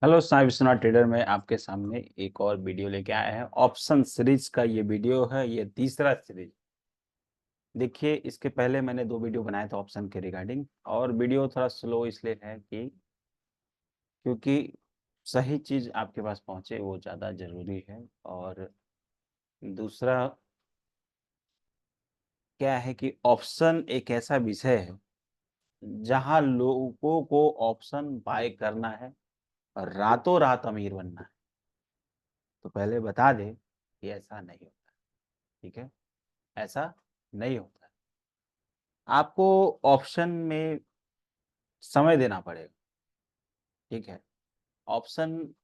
Hello Sai Vishwanath trader में आपके सामने एक और वीडियो लेके आया है। ऑप्शन सीरीज का ये वीडियो है, ये तीसरा सीरीज। देखिए, इसके पहले मैंने 2 वीडियो बनाए थे ऑप्शन के रिगार्डिंग, और वीडियो थोड़ा स्लो इसलिए है कि क्योंकि सही चीज आपके पास पहुंचे वो ज़्यादा जरूरी है। और दूसरा क्या है कि ऑप्शन एक ऐसा विषय है जहां लोगों को ऑप्शन बाय करना है और रातों रात अमीर बनना है। तो पहले बता दे कि ऐसा नहीं होता। ठीक है, ऐसा नहीं होता है। आपको ऑप्शन में समय देना पड़ेगा। ठीक है, ऑप्शन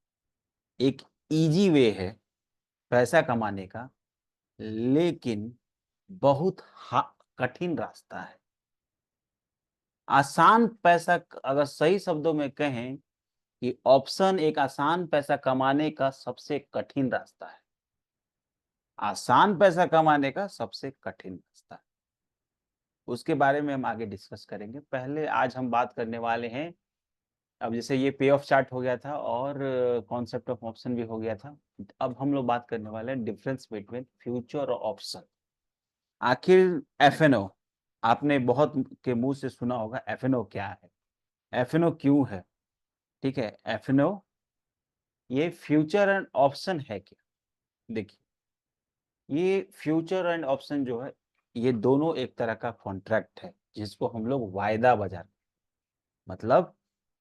एक इजी वे है पैसा कमाने का, लेकिन बहुत कठिन रास्ता है। आसान पैसा, अगर सही शब्दों में कहें कि ऑप्शन एक आसान पैसा कमाने का सबसे कठिन रास्ता है। आसान पैसा कमाने का सबसे कठिन रास्ता है। उसके बारे में हम आगे डिस्कस करेंगे। पहले आज हम बात करने वाले हैं, अब जैसे ये पे ऑफ चार्ट हो गया था और कॉन्सेप्ट ऑफ ऑप्शन भी हो गया था। अब हम लोग बात करने वाले हैं डिफरेंस बिटवीन फ्यूचर और ऑप्शन। आखिर एफएनओ, आपने बहुत के मुंह से सुना होगा एफएनओ क्या है, एफएनओ क्यों है। ठीक है, एफएनओ ये फ्यूचर एंड ऑप्शन है क्या। देखिए, ये फ्यूचर एंड ऑप्शन जो है, ये दोनों एक तरह का कॉन्ट्रैक्ट है जिसको हम लोग वायदा बाजार, मतलब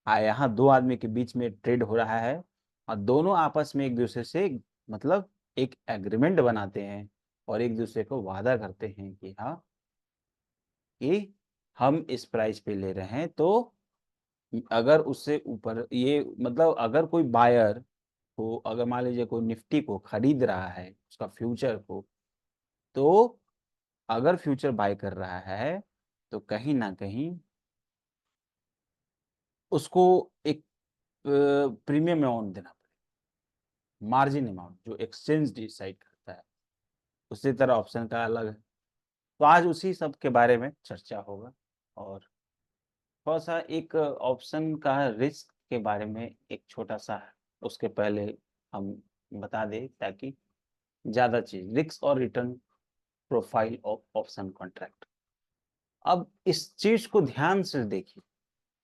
यहाँ दो आदमी के बीच में ट्रेड हो रहा है और दोनों आपस में एक दूसरे से मतलब एक एग्रीमेंट बनाते हैं और एक दूसरे को वादा करते हैं कि हाँ, कि हम इस प्राइस पे ले रहे हैं। तो अगर उससे ऊपर ये मतलब अगर कोई बायर को, अगर मान लीजिए कोई निफ्टी को खरीद रहा है उसका फ्यूचर को, तो अगर फ्यूचर बाय कर रहा है तो कहीं ना कहीं उसको एक प्रीमियम अमाउंट देना पड़ेगा, मार्जिन अमाउंट जो एक्सचेंज डिसाइड करता है। उसी तरह ऑप्शन का अलग है। तो आज उसी सब के बारे में चर्चा होगा। और थोड़ा सा एक ऑप्शन का रिस्क के बारे में एक छोटा सा है, उसके पहले हम बता दें ताकि ज्यादा चीज, रिस्क और return profile of option contract. अब इस चीज को ध्यान से देखिए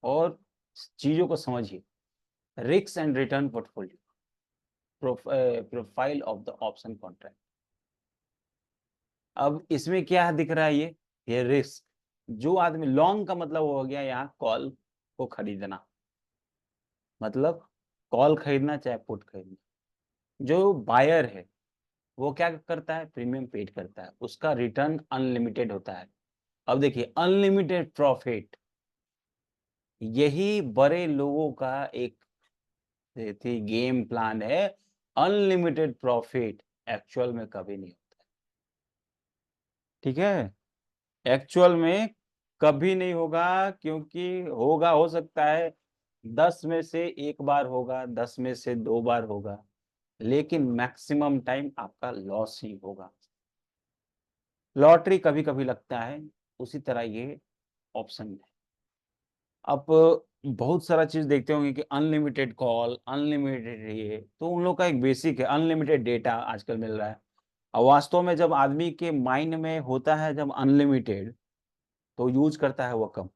और चीजों को समझिए। Risk and return portfolio profile of the option contract. अब इसमें क्या दिख रहा है, ये रिस्क। जो आदमी लॉन्ग का मतलब हो गया यहाँ कॉल को खरीदना, मतलब कॉल खरीदना चाहे पुट खरीदना। जो बायर है वो क्या करता है, प्रीमियम पेड करता है, उसका रिटर्न अनलिमिटेड होता है। अब देखिए, अनलिमिटेड प्रॉफिट, यही बड़े लोगों का एक थी गेम प्लान है। अनलिमिटेड प्रॉफिट एक्चुअल में कभी नहीं होता है। ठीक है, एक्चुअल में कभी नहीं होगा, क्योंकि होगा, हो सकता है 10 में से 1 बार होगा, 10 में से 2 बार होगा, लेकिन मैक्सिमम टाइम आपका लॉस ही होगा। लॉटरी कभी कभी लगता है, उसी तरह ये ऑप्शन है। आप बहुत सारा चीज देखते होंगे कि अनलिमिटेड कॉल, अनलिमिटेड ये, तो उन लोग का एक बेसिक है अनलिमिटेड डेटा आजकल मिल रहा है। और वास्तव में जब आदमी के माइंड में होता है जब अनलिमिटेड, तो यूज करता है वो कम।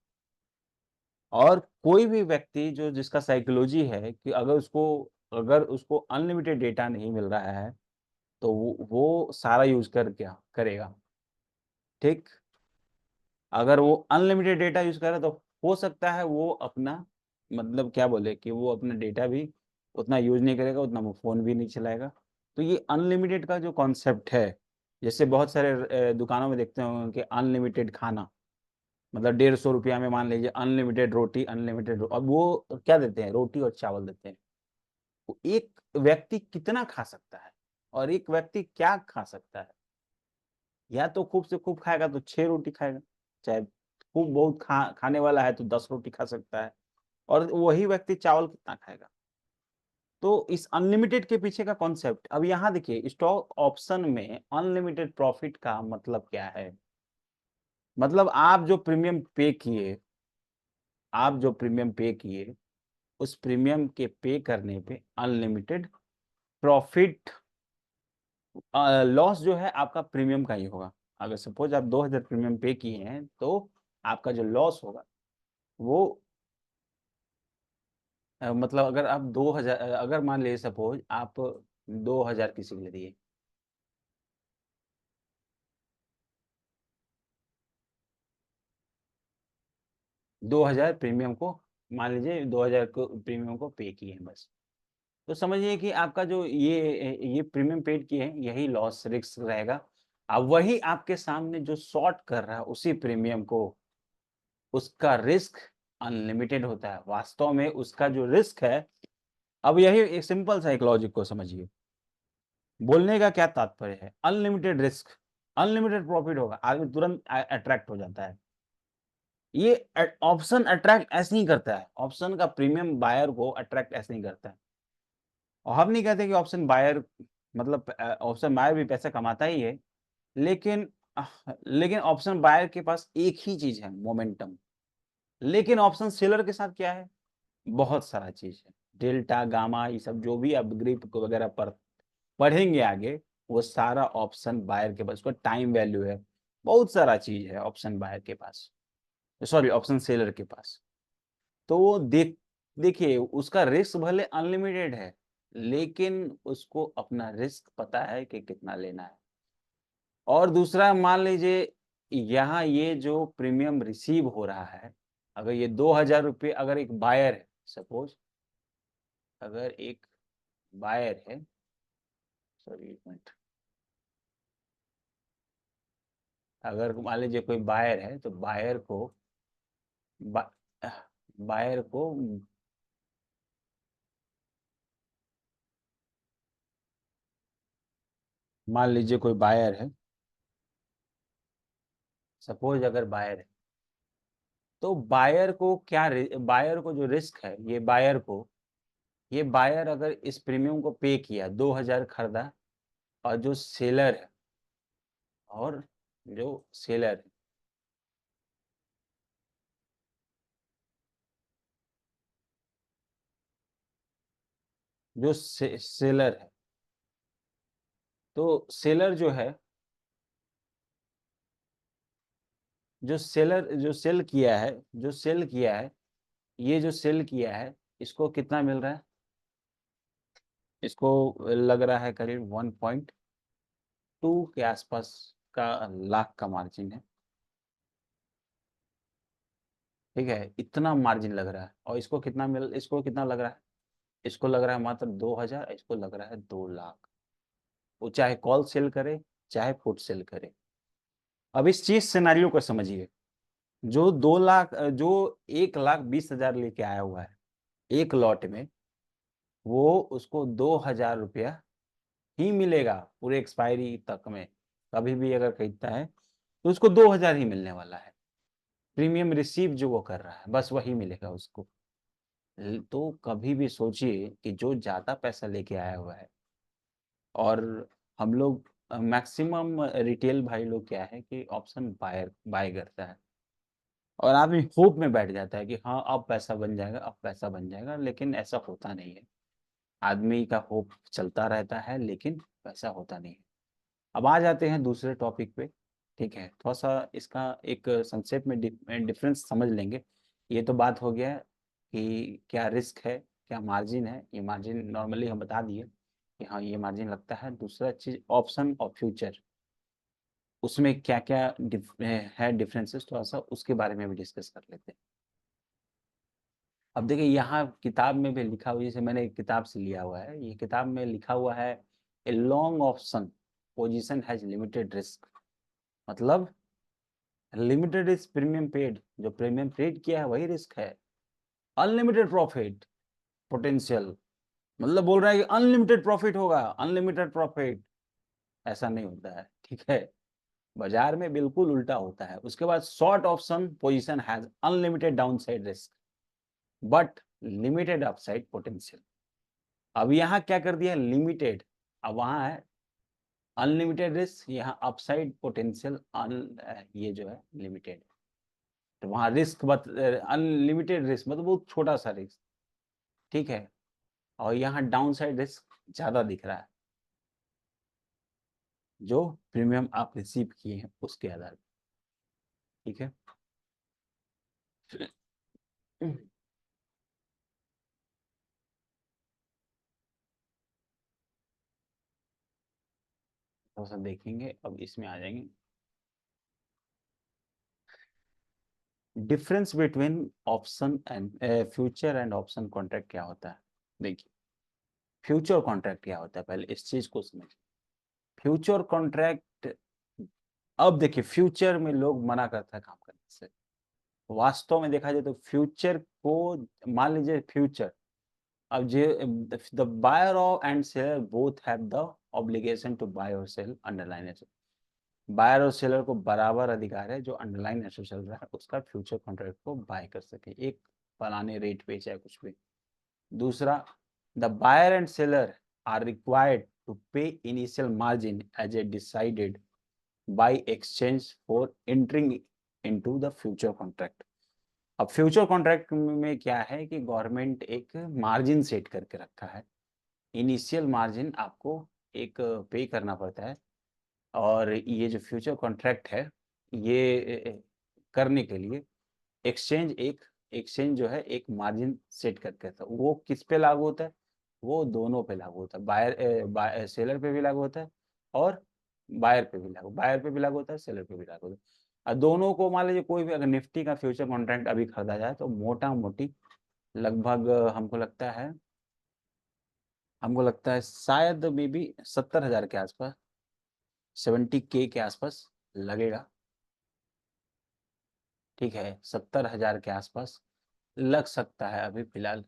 और कोई भी व्यक्ति जो जिसका साइकोलॉजी है कि अगर उसको अनलिमिटेड डेटा नहीं मिल रहा है तो वो सारा यूज कर क्या करेगा। ठीक, अगर वो अनलिमिटेड डेटा यूज कर रहा है तो हो सकता है वो अपना मतलब क्या बोले कि वो अपना डेटा भी उतना यूज नहीं करेगा, उतना वो फोन भी नहीं चलाएगा। तो ये अनलिमिटेड का जो कॉन्सेप्ट है, जैसे बहुत सारे दुकानों में देखते होंगे कि अनलिमिटेड खाना, मतलब 150 रुपया में मान लीजिए अनलिमिटेड रोटी, अब वो क्या देते हैं, रोटी और चावल देते हैं। तो एक व्यक्ति कितना खा सकता है और एक व्यक्ति क्या खा सकता है। या तो खूब से खूब खाएगा तो 6 रोटी खाएगा, चाहे खूब बहुत खाने वाला है तो 10 रोटी खा सकता है। और वही व्यक्ति चावल कितना खाएगा। तो इस अनलिमिटेड के पीछे का कॉन्सेप्ट, अब यहाँ देखिए, स्टॉक ऑप्शन में अनलिमिटेड प्रॉफिट का मतलब क्या है। मतलब आप जो प्रीमियम पे किए उस प्रीमियम के पे करने पे अनलिमिटेड प्रॉफिट, लॉस जो है आपका प्रीमियम का ही होगा। अगर सपोज आप 2000 प्रीमियम पे किए हैं तो आपका जो लॉस होगा वो मतलब अगर आप 2000, अगर मान लीजिए सपोज आप 2000 किसी को ले दिए, 2000 प्रीमियम को, मान लीजिए 2000 को प्रीमियम को पे किए हैं बस, तो समझिए कि आपका जो ये प्रीमियम पेड किए हैं यही लॉस रिस्क रहेगा। अब वही आपके सामने जो शॉर्ट कर रहा है उसी प्रीमियम को, उसका रिस्क अनलिमिटेड होता है। वास्तव में उसका जो रिस्क है, अब यही एक सिंपल सा एक लॉजिक को समझिए, बोलने का क्या तात्पर्य है, अनलिमिटेड रिस्क अनलिमिटेड प्रॉफिट होगा, आदमी तुरंत अट्रैक्ट हो जाता है। ये ऑप्शन अट्रैक्ट ऐसे नहीं करता है, ऑप्शन का प्रीमियम बायर को अट्रैक्ट ऐसे नहीं करता है। और हम नहीं कहते कि ऑप्शन बायर मतलब ऑप्शन बायर भी पैसा कमाता ही है, लेकिन लेकिन ऑप्शन बायर के पास एक ही चीज है, मोमेंटम। लेकिन ऑप्शन सेलर के साथ क्या है, बहुत सारा चीज है, डेल्टा गामा, ये सब जो भी आप ग्रिप वगैरह पर पढ़ेंगे आगे, वो सारा ऑप्शन बायर के पास, उसका टाइम वैल्यू है, बहुत सारा चीज है ऑप्शन बायर के पास, सॉरी ऑप्शन सेलर के पास। तो वो देखिए उसका रिस्क भले अनलिमिटेड है, लेकिन उसको अपना रिस्क पता है कि कितना लेना है। और दूसरा मान लीजिए यहाँ ये जो प्रीमियम रिसीव हो रहा है, अगर ये 2000 रुपये, अगर एक बायर है, सपोज अगर एक बायर है, सॉरी एक मिनट, अगर मान लीजिए कोई बायर है तो बायर को बा, बायर को मान लीजिए कोई बायर है, सपोज अगर बायर है, तो बायर को क्या, बायर को जो रिस्क है, ये बायर अगर इस प्रीमियम को पे किया, 2000 खरीदा, और जो सेलर है, और जो सेलर है, जो सेलर है, तो सेलर जो है, जो सेलर जो सेल किया है, जो सेल किया है, ये जो सेल किया है, इसको कितना मिल रहा है, इसको लग रहा है करीब 1.2 के आसपास का लाख का मार्जिन है। ठीक है, इतना मार्जिन लग रहा है, और इसको कितना लग रहा है, इसको लग रहा है मात्र 2000, इसको लग रहा है 2 लाख। वो चाहे कॉल सेल करे, चाहे पुट सेल करे। अब इस चीज सिनेरियो को समझिए, जो 2 लाख, जो 1,20,000 लेके आया हुआ है एक लॉट में, वो उसको 2000 रुपया ही मिलेगा पूरे एक्सपायरी तक में। कभी भी अगर खरीदता है तो उसको 2000 ही मिलने वाला है। प्रीमियम रिसीव जो वो कर रहा है बस वही मिलेगा उसको। तो कभी भी सोचिए कि जो ज्यादा पैसा लेके आया हुआ है, और हम लोग मैक्सिमम रिटेल भाई लोग क्या है कि ऑप्शन बाय करता है, और आदमी होप में बैठ जाता है कि हाँ अब पैसा बन जाएगा, अब पैसा बन जाएगा, लेकिन ऐसा होता नहीं है। आदमी का होप चलता रहता है, लेकिन पैसा होता नहीं है। अब आ जाते हैं दूसरे टॉपिक पे। ठीक है, थोड़ा सा इसका एक संक्षेप में डिफरेंस समझ लेंगे। ये तो बात हो गया कि क्या रिस्क है, क्या मार्जिन है। ये मार्जिन नॉर्मली हम बता दिए कि हाँ ये मार्जिन लगता है। दूसरा चीज ऑप्शन और फ्यूचर, उसमें क्या क्या है डिफरेंसेस, थोड़ा सा उसके बारे में भी डिस्कस कर लेते हैं। अब देखिए यहाँ किताब में भी लिखा हुआ, जैसे मैंने एक किताब से लिया हुआ है, ये किताब में लिखा हुआ है, a long option position has limited risk. मतलब लिमिटेड इज प्रीमियम पेड, जो प्रीमियम पेड किया है वही रिस्क है। अनलिमिटेड प्रॉफिट पोटेंशियल, मतलब बोल रहा है कि अनलिमिटेड प्रॉफिट होगा, अनलिमिटेड प्रॉफिट। ऐसा नहीं होता है, ठीक है, बाजार में बिल्कुल उल्टा होता है। उसके बाद short option position has unlimited downside risk but limited upside potential. अब यहाँ क्या कर दिया, लिमिटेड, अब वहां है अनलिमिटेड रिस्क, यहाँ अपसाइड पोटेंशियल ये जो है लिमिटेड। तो वहां रिस्क अनलिमिटेड रिस्क मतलब बहुत छोटा सा रिस्क, ठीक है, और यहाँ डाउन साइड रिस्क ज़्यादा दिख रहा है, जो प्रीमियम आप रिसीव किए हैं उसके आधार पर, ठीक है। थोड़ा सा देखेंगे, अब इसमें आ जाएंगे। Difference between option and future and option contract क्या होता है? देखिए, फ्यूचर कॉन्ट्रैक्ट क्या होता है, पहले इस चीज को समझिए। फ्यूचर कॉन्ट्रैक्ट, अब देखिए, फ्यूचर में लोग मना करता है काम करने से। वास्तव में देखा जाए तो फ्यूचर को, मान लीजिए फ्यूचर, अब जे the buyer and seller both have the obligation to buy और सेल अंडरलाइन एसेट। बायर और सेलर को बराबर अधिकार है, जो अंडरलाइन एसेट चल रहा है उसका फ्यूचर कॉन्ट्रैक्ट को बाय कर सके, एक फलाने रेट पे चाहे कुछ भी। दूसरा, the buyer and seller are required to pay initial margin as a decided by exchange for entering into the future contract. अब फ्यूचर कॉन्ट्रैक्ट में क्या है कि गवर्नमेंट एक मार्जिन सेट करके रखा है, इनिशियल मार्जिन आपको एक पे करना पड़ता है, और ये जो फ्यूचर कॉन्ट्रैक्ट है, ये करने के लिए एक्सचेंज जो है एक मार्जिन सेट करके था, वो किस पे लागू होता है? वो दोनों पे लागू होता है, सेलर पे भी लागू होता है, और बायर पे भी लागू होता है, सेलर पे भी लागू होता है। और दोनों को, मान लीजिए कोई भी अगर निफ्टी का फ्यूचर कॉन्ट्रैक्ट अभी खरीदा जाए तो मोटा मोटी लगभग हमको लगता है शायद मे बी 70,000 के आसपास, 70K के आसपास लगेगा, ठीक है, 70,000 के आसपास लग सकता है अभी फिलहाल।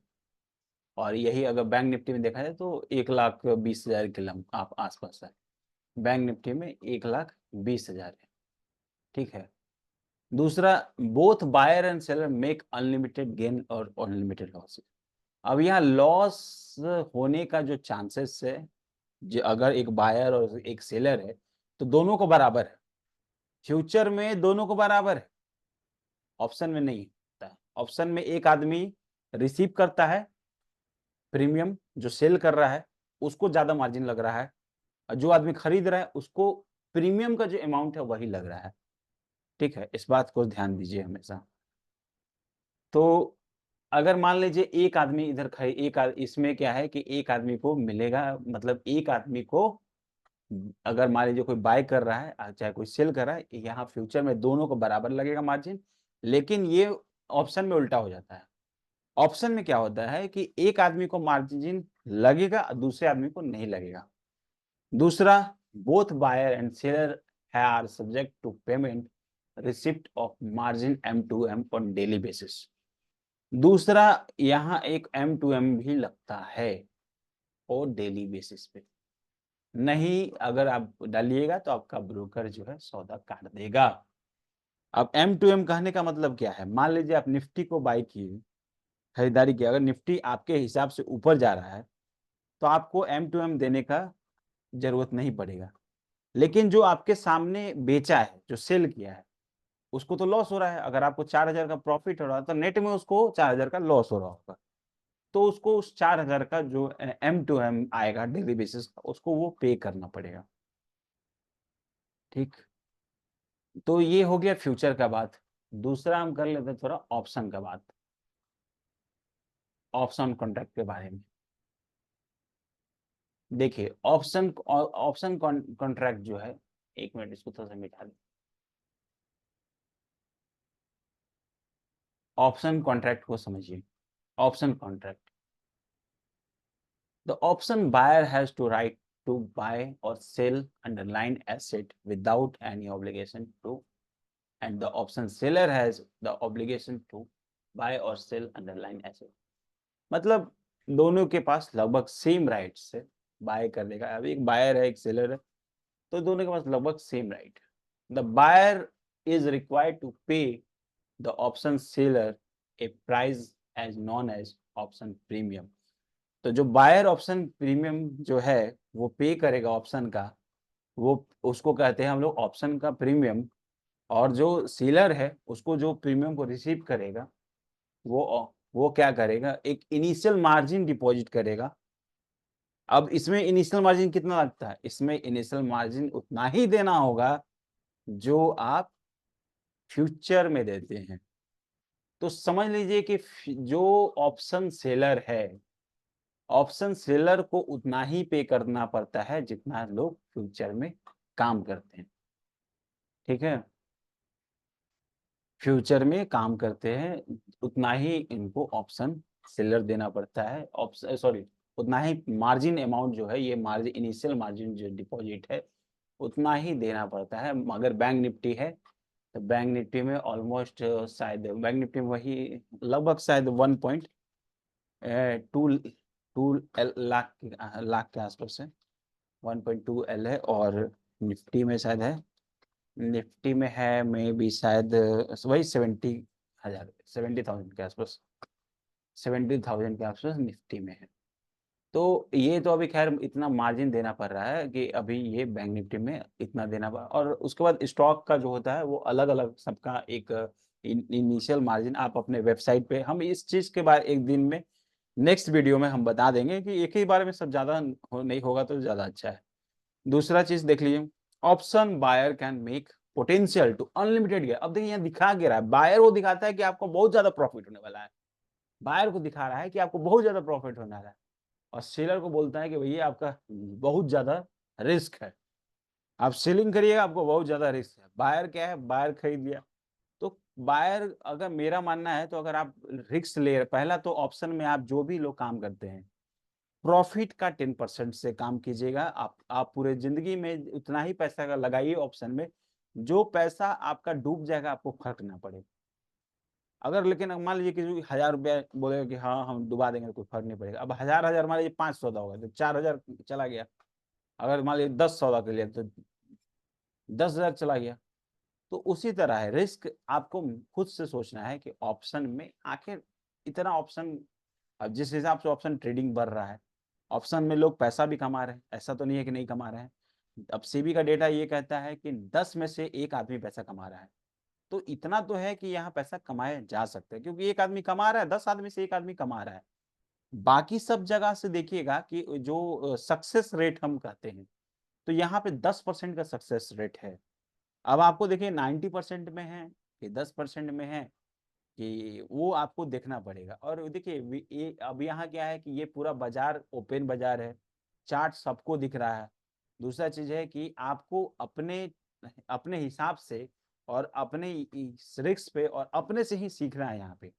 और यही अगर बैंक निफ्टी में देखा जाए तो 1,20,000 के आप आसपास है, बैंक निफ्टी में 1,20,000 है, ठीक है। दूसरा, both buyer and seller make unlimited gain और अनलिमिटेड लॉस। अब यहाँ लॉस होने का जो चांसेस है, जो अगर एक बायर और एक सेलर है तो दोनों को बराबर है, फ्यूचर में दोनों को बराबर है, ऑप्शन में नहीं होता है। ऑप्शन में एक आदमी रिसीव करता है प्रीमियम, जो सेल कर रहा है उसको ज्यादा मार्जिन लग रहा है, और जो आदमी खरीद रहा है उसको प्रीमियम का जो अमाउंट है वही लग रहा है, ठीक है। इस बात को ध्यान दीजिए हमेशा। तो अगर मान लीजिए एक आदमी इधर इसमें क्या है कि एक आदमी को मिलेगा, मतलब एक आदमी को, अगर मान लीजिए कोई बाय कर रहा है चाहे कोई सेल कर रहा है, यहाँ फ्यूचर में दोनों को बराबर लगेगा मार्जिन। लेकिन ये ऑप्शन में उल्टा हो जाता है। ऑप्शन में क्या होता है कि एक आदमी को मार्जिन लगेगा, दूसरे आदमी को नहीं लगेगा। दूसरा, both buyer and seller are subject to payment receipt of margin M2M on daily basis. दूसरा, यहाँ एक M2M भी लगता है, और डेली बेसिस पे नहीं, अगर आप डालिएगा तो आपका ब्रोकर जो है सौदा काट देगा। अब M2M कहने का मतलब क्या है? मान लीजिए आप निफ्टी को बाय किए, खरीदारी की, अगर निफ्टी आपके हिसाब से ऊपर जा रहा है तो आपको M2M देने का जरूरत नहीं पड़ेगा। लेकिन जो आपके सामने बेचा है, जो सेल किया है, उसको तो लॉस हो रहा है। अगर आपको 4,000 का प्रॉफिट हो रहा है तो नेट में उसको 4,000 का लॉस हो रहा होगा, तो उसको उस 4,000 का जो M2M आएगा डेली बेसिस का, उसको वो पे करना पड़ेगा, ठीक। तो ये हो गया फ्यूचर का बात। दूसरा हम कर लेते हैं थोड़ा ऑप्शन का बात, ऑप्शन कॉन्ट्रैक्ट के बारे में। देखिए, ऑप्शन कॉन्ट्रैक्ट जो है, एक मिनट इसको थोड़ा सा मिटा दें। ऑप्शन कॉन्ट्रैक्ट को समझिए। Option contract, the option buyer has to right to buy or sell underlying asset without any obligation to, and the option seller has the obligation to buy or sell underlying asset। मतलब दोनों के पास लगभग same rights है, bye करने का। अब एक बायर है एक सेलर है, तो दोनों के पास लगभग सेम राइट है। The buyer is required to pay the option seller a price as known as option premium. तो जो बायर ऑप्शन प्रीमियम जो है वो पे करेगा ऑप्शन का, वो उसको कहते हैं हम लोग ऑप्शन का प्रीमियम। और जो सेलर है उसको जो प्रीमियम को रिसीव करेगा, वो वो क्या करेगा, एक इनिशियल मार्जिन डिपॉजिट करेगा। अब इसमें इनिशियल मार्जिन कितना लगता है, इसमें इनिशियल मार्जिन उतना ही देना होगा जो आप फ्यूचर में देते हैं। तो समझ लीजिए कि जो ऑप्शन सेलर है, ऑप्शन सेलर को उतना ही पे करना पड़ता है जितना लोग फ्यूचर में काम करते हैं। ठीक है, फ्यूचर में काम करते हैं उतना ही इनको ऑप्शन सेलर देना पड़ता है। ऑप्शन सॉरी, उतना ही मार्जिन अमाउंट जो है, ये मार्जिन इनिशियल मार्जिन जो डिपॉजिट है उतना ही देना पड़ता है। मगर बैंक निफ्टी है तो बैंक निफ्टी में ऑलमोस्ट शायद बैंक निफ्टी में वही लगभग शायद 1.2 लाख के आसपास है, 1.2 L है। और निफ्टी में शायद है, निफ्टी में है में भी शायद वही 70,000 70,000 के आसपास, 70,000 के आसपास निफ्टी में है। तो ये तो अभी खैर इतना मार्जिन देना पड़ रहा है कि अभी ये बैंक निफ्टी में इतना देना पड़ा। और उसके बाद स्टॉक का जो होता है वो अलग अलग सबका एक इनिशियल मार्जिन आप अपने वेबसाइट पे, हम इस चीज के बारे एक दिन में नेक्स्ट वीडियो में हम बता देंगे कि एक ही बारे में सब ज्यादा नहीं होगा तो ज्यादा अच्छा है। दूसरा चीज देख लीजिए, option buyer can make potential to unlimited gain. अब देखिए यहाँ दिखा के रहा है, बायर वो दिखाता है कि आपको बहुत ज्यादा प्रॉफिट होने वाला है, बायर को दिखा रहा है कि आपको बहुत ज्यादा प्रॉफिट होने वाला है, और सेलर को बोलता है कि भैया आपका बहुत ज्यादा रिस्क है, आप सेलिंग करिएगा, आपको बहुत ज्यादा रिस्क है। बायर क्या है, बायर खरीद लिया। तो बायर, अगर मेरा मानना है तो अगर आप रिस्क ले, पहला तो ऑप्शन में आप जो भी लोग काम करते हैं प्रॉफिट का 10% से काम कीजिएगा। आप पूरे जिंदगी में उतना ही पैसा का लगाइए ऑप्शन में, जो पैसा आपका डूब जाएगा आपको फर्क ना पड़े। अगर लेकिन मान लीजिए कि 1,000 रुपया बोलेगा कि हाँ हम डुबा देंगे तो कोई फर्क नहीं पड़ेगा। अब 1,000 मान लीजिए 5 सौदा होगा तो 4,000 चला गया। अगर मान लीजिए 10 सौदा के लिए तो 10,000 चला गया। तो उसी तरह है, रिस्क आपको खुद से सोचना है कि ऑप्शन में आखिर इतना ऑप्शन, अब जिस हिसाब से ऑप्शन ट्रेडिंग बढ़ रहा है, ऑप्शन में लोग पैसा भी कमा रहे हैं, ऐसा तो नहीं है कि नहीं कमा रहे हैं। अब सेबी का डेटा ये कहता है कि 10 में से एक आदमी पैसा कमा रहा है। तो इतना तो है कि यहाँ पैसा कमाया जा सकता है, क्योंकि एक आदमी कमा रहा है, 10 आदमी से एक आदमी कमा रहा है। बाकी सब जगह से देखिएगा कि जो सक्सेस रेट हम कहते हैं, तो यहाँ पे 10% का सक्सेस रेट है। अब आपको देखिए 90% में है कि 10% में है, कि वो आपको देखना पड़ेगा। और देखिए अब यहाँ क्या है कि ये पूरा बाजार ओपन बाजार है, चार्ट सबको दिख रहा है। दूसरा चीज है कि आपको अपने अपने हिसाब से और अपने रिस्क पे और अपने से ही सीखना है। यहाँ पे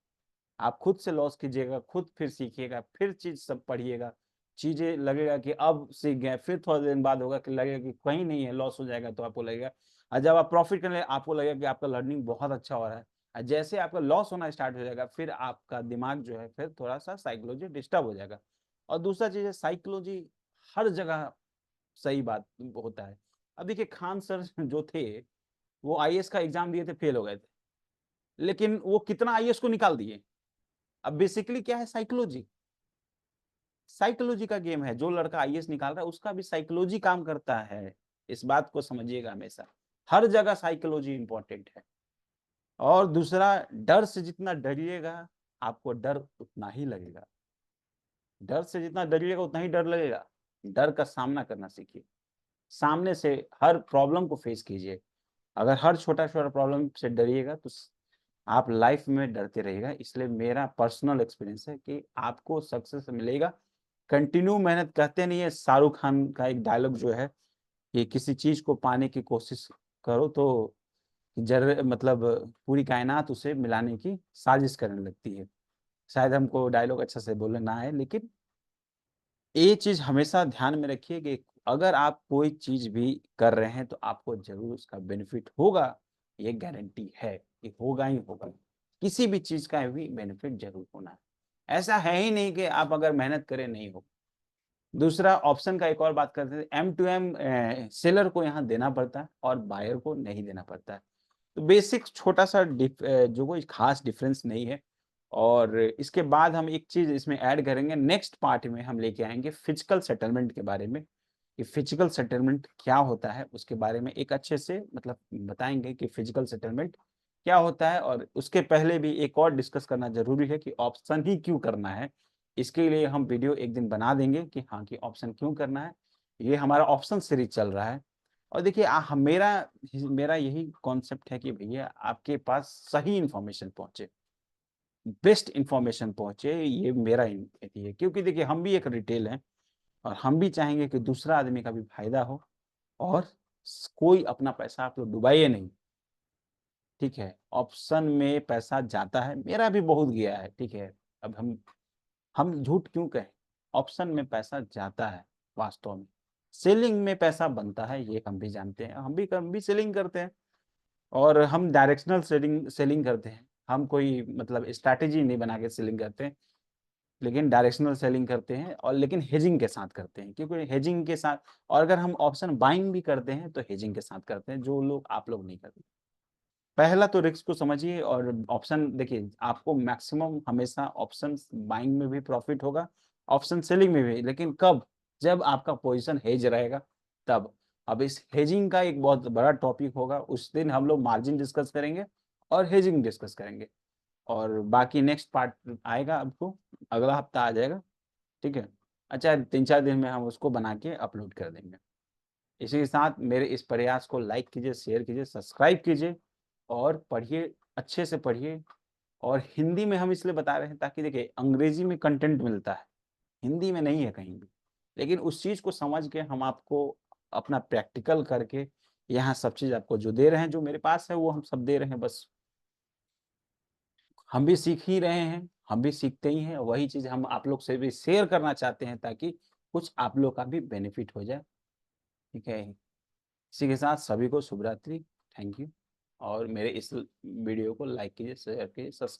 आप खुद से लॉस कीजिएगा, खुद फिर सीखिएगा, फिर चीज सब पढ़िएगा, चीजें लगेगा कि अब सीख गए, फिर थोड़ा दिन बाद होगा कि लगेगा कि कहीं नहीं है, लॉस हो जाएगा तो आपको लगेगा। और जब आप प्रॉफिट करने आपको लगेगा कि आपका लर्निंग बहुत अच्छा हो रहा है। और जैसे आपका लॉस होना स्टार्ट हो जाएगा फिर आपका दिमाग जो है फिर थोड़ा सा साइकोलॉजी डिस्टर्ब हो जाएगा। और दूसरा चीज है साइकोलॉजी हर जगह सही बात होता है। अब देखिए खान सर जो थे वो आईएएस का एग्जाम दिए थे, फेल हो गए थे, लेकिन वो कितना आईएएस को निकाल दिए। अब बेसिकली क्या है, साइकोलॉजी, साइकोलॉजी का गेम है। जो लड़का आईएएस निकाल रहा है उसका भी साइकोलॉजी काम करता है, इस बात को समझिएगा। हमेशा हर जगह साइकोलॉजी इंपॉर्टेंट है। और दूसरा, डर से जितना डरिएगा आपको डर उतना ही लगेगा, डर से जितना डरिएगा उतना ही डर लगेगा। डर का सामना करना सीखिए, सामने से हर प्रॉब्लम को फेस कीजिए। अगर हर छोटा छोटा प्रॉब्लम से डरिएगा तो आप लाइफ में डरते रहिएगा। इसलिए मेरा पर्सनल एक्सपीरियंस है कि आपको सक्सेस मिलेगा, कंटिन्यू मेहनत। कहते नहीं है, शाहरुख खान का एक डायलॉग जो है कि किसी चीज को पाने की कोशिश करो तो जर मतलब पूरी कायनात उसे मिलाने की साजिश करने लगती है। शायद हमको डायलॉग अच्छा से बोलना ना है, लेकिन ये चीज हमेशा ध्यान में रखिए कि अगर आप कोई चीज भी कर रहे हैं तो आपको जरूर उसका बेनिफिट होगा। ये गारंटी है कि होगा ही होगा, किसी भी चीज का भी बेनिफिट जरूर होना है। ऐसा है ही नहीं कि आप अगर मेहनत करें नहीं हो। दूसरा ऑप्शन का एक और बात करते हैं, M2M सेलर को यहाँ देना पड़ता है और बायर को नहीं देना पड़ता है। तो बेसिक छोटा सा जो कोई खास डिफरेंस नहीं है। और इसके बाद हम एक चीज इसमें ऐड करेंगे, नेक्स्ट पार्ट में हम लेके आएंगे फिजिकल सेटलमेंट के बारे में, कि फिजिकल सेटलमेंट क्या होता है उसके बारे में एक अच्छे से मतलब बताएंगे कि फिजिकल सेटलमेंट क्या होता है, और उसके पहले भी एक और डिस्कस करना ज़रूरी है कि ऑप्शन ही क्यों करना है। इसके लिए हम वीडियो एक दिन बना देंगे कि हाँ, कि ऑप्शन क्यों करना है। ये हमारा ऑप्शन सीरीज़ चल रहा है। और देखिए मेरा यही कॉन्सेप्ट है कि भैया आपके पास सही इन्फॉर्मेशन पहुँचे, बेस्ट इन्फॉर्मेशन पहुँचे, ये मेरा यही है। क्योंकि देखिए हम भी एक रिटेल हैं और हम भी चाहेंगे कि दूसरा आदमी का भी फ़ायदा हो और कोई अपना पैसा आप लोग डुबाइए नहीं। ठीक है, ऑप्शन में पैसा जाता है, मेरा भी बहुत गया है, ठीक है। अब हम झूठ क्यों कहें? ऑप्शन में पैसा जाता है वास्तव में। सेलिंग में पैसा बनता है, ये हम भी जानते हैं, हम भी सेलिंग करते हैं और हम डायरेक्शनल सेलिंग सेलिंग करते हैं। हम कोई मतलब स्ट्रैटेजी नहीं बना के सेलिंग करते हैं, लेकिन डायरेक्शनल सेलिंग करते हैं और लेकिन हेजिंग के साथ करते हैं, क्योंकि हेजिंग के साथ, और अगर हम ऑप्शन बाइंग भी करते हैं, तो हेजिंग के साथ करते हैं, जो लोग आप लोग नहीं करते। पहला तो रिस्क को समझिए और ऑप्शन देखिए, आपको मैक्सिमम हमेशा ऑप्शन बाइंग में भी प्रॉफिट होगा, ऑप्शन सेलिंग में भी, लेकिन कब? जब आपका पोजीशन हेज रहेगा तब। अब इस हेजिंग का एक बहुत बड़ा टॉपिक होगा, उस दिन हम लोग मार्जिन डिस्कस करेंगे और हेजिंग डिस्कस करेंगे, और बाकी नेक्स्ट पार्ट आएगा, आपको अगला हफ्ता आ जाएगा, ठीक है। अच्छा, 3-4 दिन में हम उसको बना के अपलोड कर देंगे। इसी के साथ मेरे इस प्रयास को लाइक कीजिए, शेयर कीजिए, सब्सक्राइब कीजिए और पढ़िए, अच्छे से पढ़िए। और हिंदी में हम इसलिए बता रहे हैं ताकि देखिए अंग्रेजी में कंटेंट मिलता है, हिंदी में नहीं है कहीं भी। लेकिन उस चीज़ को समझ के हम आपको अपना प्रैक्टिकल करके यहाँ सब चीज़ आपको जो दे रहे हैं, जो मेरे पास है वो हम सब दे रहे हैं बस। हम भी सीख ही रहे हैं, हम भी सीखते ही हैं, वही चीज़ हम आप लोग से भी शेयर करना चाहते हैं ताकि कुछ आप लोग का भी बेनिफिट हो जाए, ठीक है? इसी के साथ सभी को शुभ रात्रि, थैंक यू। और मेरे इस वीडियो को लाइक कीजिए, शेयर कीजिए, सब्स